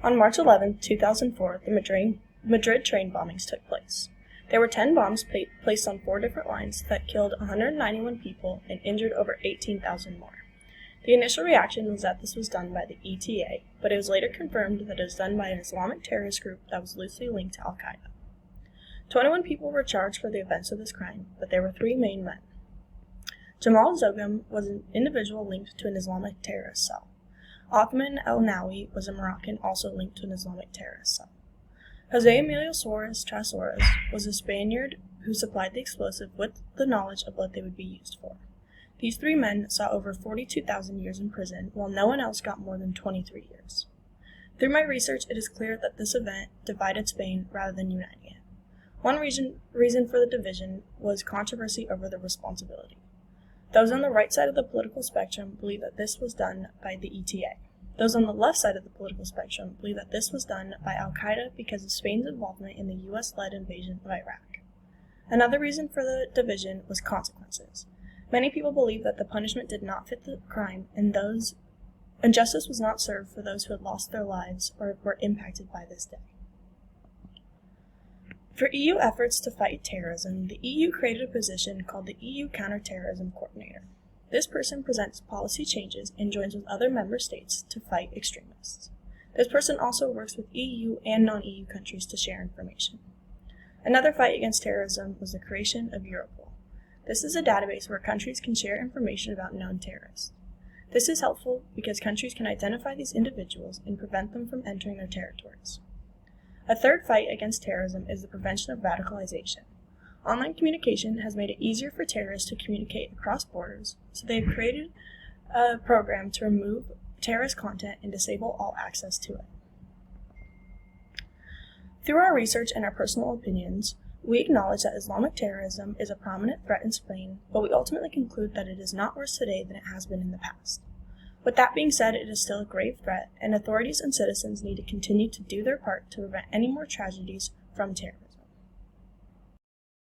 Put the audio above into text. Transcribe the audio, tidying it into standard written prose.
On March 11, 2004, the Madrid train bombings took place. There were 10 bombs placed on 4 different lines that killed 191 people and injured over 18,000 more. The initial reaction was that this was done by the ETA, but it was later confirmed that it was done by an Islamic terrorist group that was loosely linked to Al-Qaeda. 21 people were charged for the events of this crime, but there were 3 main men. Jamal Zogam was an individual linked to an Islamic terrorist cell. Othman El-Nawi was a Moroccan also linked to an Islamic terrorist cell. Jose Emilio Suarez Trasores was a Spaniard who supplied the explosive with the knowledge of what they would be used for. These 3 men saw over 42,000 years in prison, while no one else got more than 23 years. Through my research, it is clear that this event divided Spain rather than uniting it. One reason for the division was controversy over the responsibility. Those on the right side of the political spectrum believe that this was done by the ETA. Those on the left side of the political spectrum believe that this was done by Al-Qaeda because of Spain's involvement in the U.S.-led invasion of Iraq. Another reason for the division was consequences. Many people believe that the punishment did not fit the crime, and justice was not served for those who had lost their lives or were impacted by this day. For EU efforts to fight terrorism, the EU created a position called the EU Counterterrorism Coordinator. This person presents policy changes and joins with other member states to fight extremists. This person also works with EU and non-EU countries to share information. Another fight against terrorism was the creation of Europol. This is a database where countries can share information about known terrorists. This is helpful because countries can identify these individuals and prevent them from entering their territories. A third fight against terrorism is the prevention of radicalization. Online communication has made it easier for terrorists to communicate across borders, so they have created a program to remove terrorist content and disable all access to it. Through our research and our personal opinions, we acknowledge that Islamic terrorism is a prominent threat in Spain, but we ultimately conclude that it is not worse today than it has been in the past. With that being said, it is still a grave threat, and authorities and citizens need to continue to do their part to prevent any more tragedies from terrorism.